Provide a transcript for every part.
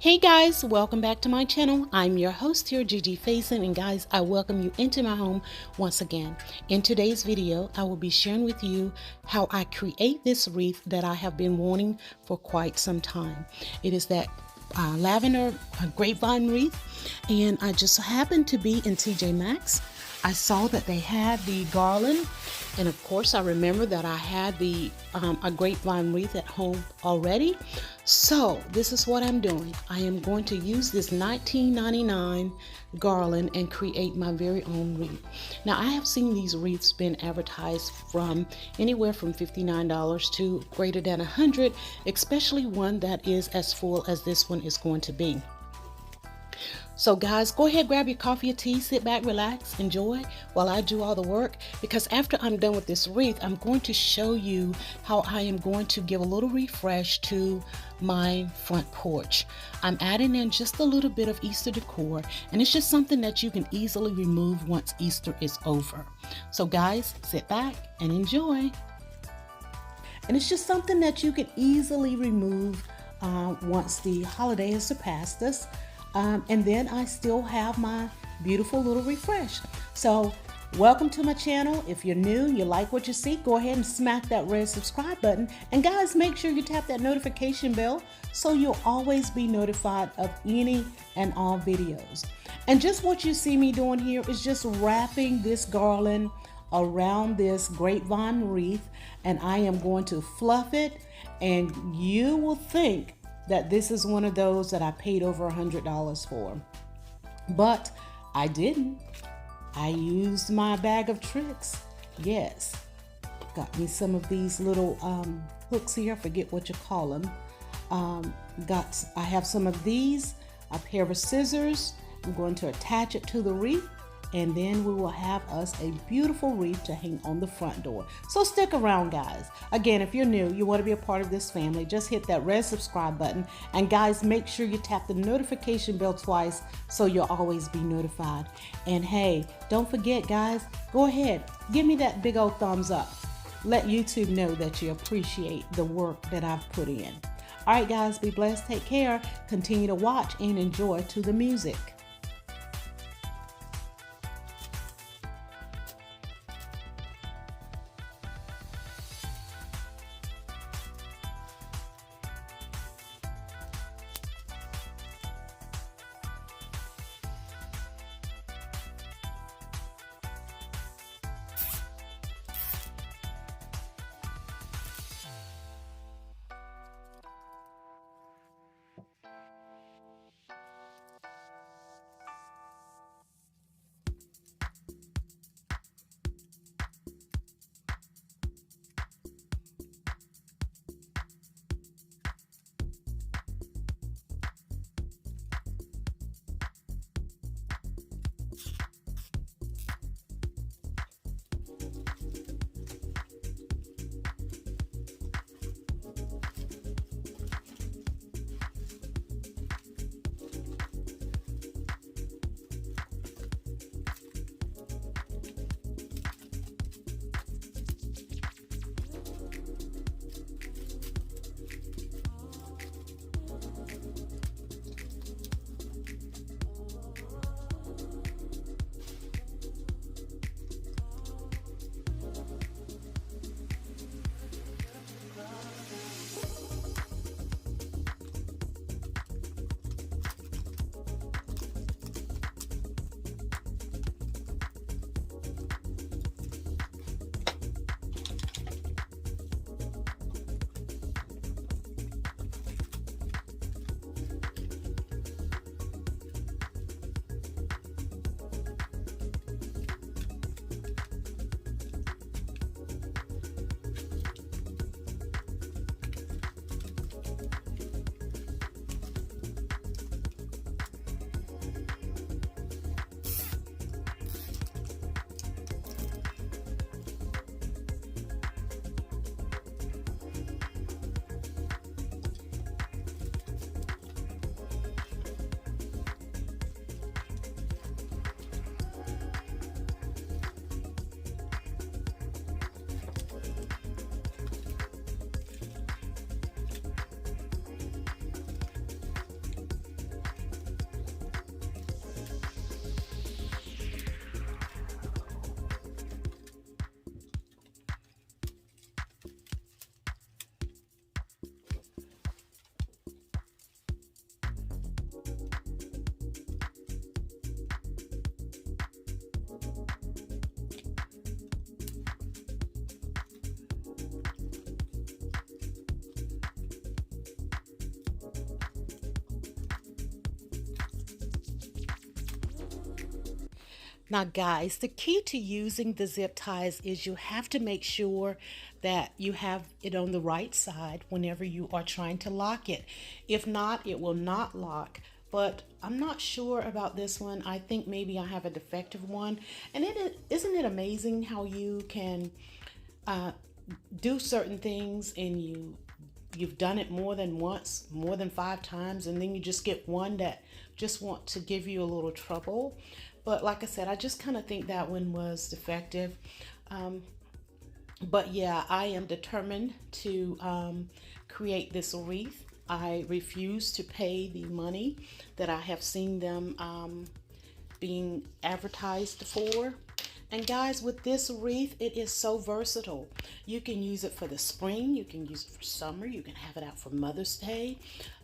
Hey guys, welcome back to my channel. I'm your host here, Gigi Faison, and guys, I welcome you into my home once again. In today's video, I will be sharing with you how I create this wreath that I have been wanting for quite some time. It is that lavender grapevine wreath, and I just happened to be in TJ Maxx. I saw that they had the garland, and of course I remember that I had the a grapevine wreath at home already. So this is what I'm doing. I am going to use this $19.99 garland and create my very own wreath. Now I have seen these wreaths been advertised from anywhere from $59 to greater than $100, especially one that is as full as this one is going to be. So guys, go ahead, grab your coffee or tea, sit back, relax, enjoy while I do all the work, because after I'm done with this wreath, I'm going to show you how I am going to give a little refresh to my front porch. I'm adding in just a little bit of Easter decor, and it's just something that you can easily remove once Easter is over. So guys, sit back and enjoy. And it's just something that you can easily remove once the holiday has surpassed us. And then I still have my beautiful little refresh. So welcome to my channel. If you're new, you like what you see, go ahead and smack that red subscribe button. And guys, make sure you tap that notification bell so you'll always be notified of any and all videos. And just what you see me doing here is just wrapping this garland around this grapevine wreath, and I am going to fluff it, and you will think that this is one of those that I paid over $100 for. But I didn't. I used my bag of tricks. Yes. Got me some of these little hooks here. I forget what you call them. I have some of these, a pair of scissors. I'm going to attach it to the wreath, and then we will have us a beautiful wreath to hang on the front door. So stick around, guys. Again, if you're new, you want to be a part of this family, just hit that red subscribe button. And guys, make sure you tap the notification bell twice so you'll always be notified. And hey, don't forget, guys, go ahead, give me that big old thumbs up. Let YouTube know that you appreciate the work that I've put in. All right, guys, be blessed, take care, continue to watch and enjoy to the music. Now, guys, the key to using the zip ties is you have to make sure that you have it on the right side whenever you are trying to lock it. If not, it will not lock. But I'm not sure about this one. I think maybe I have a defective one. And isn't it amazing how you can do certain things and you've done it more than once, more than 5 times, and then you just get one that just want to give you a little trouble. But like I said, I just kind of think that one was defective. But yeah, I am determined to create this wreath. I refuse to pay the money that I have seen them being advertised for. And guys, with this wreath, it is so versatile. You can use it for the spring, you can use it for summer, you can have it out for Mother's Day.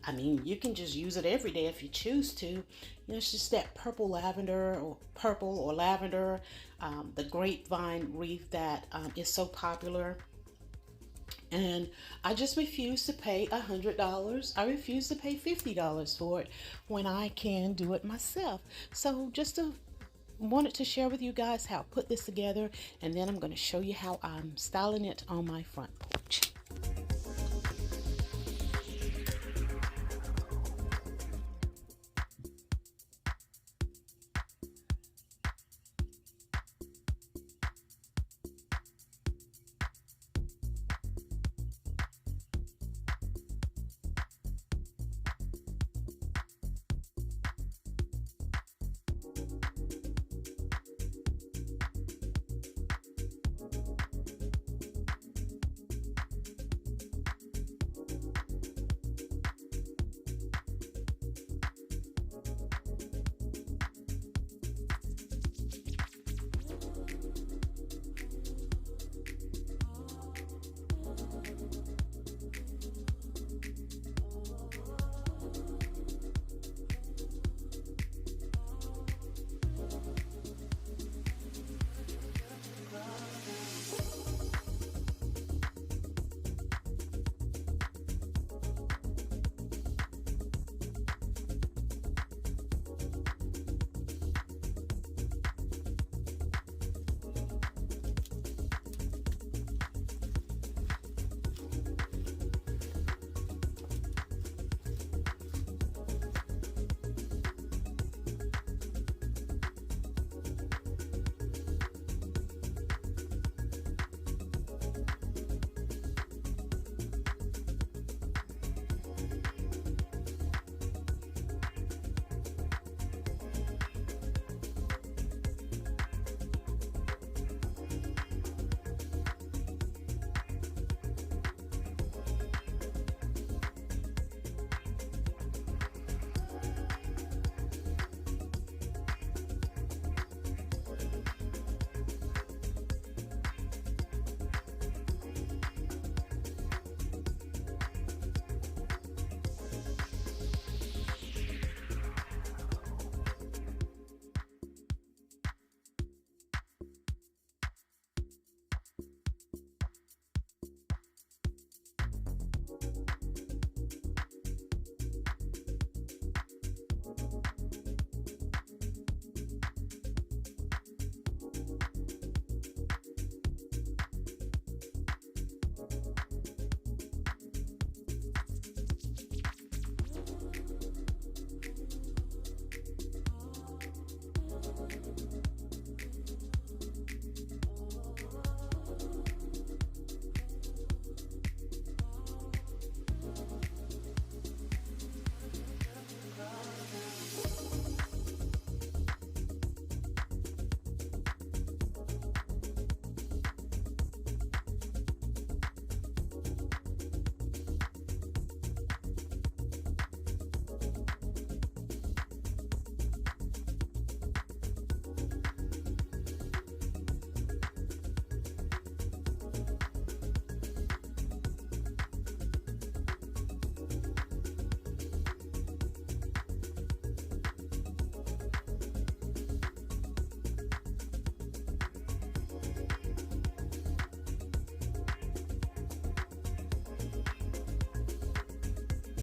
I mean, you can just use it every day if you choose to. You know, it's just that purple or lavender, the grapevine wreath that is so popular. And I just refuse to pay $100. I refuse to pay $50 for it when I can do it myself. So wanted to share with you guys how I put this together, and then I'm going to show you how I'm styling it on my front porch.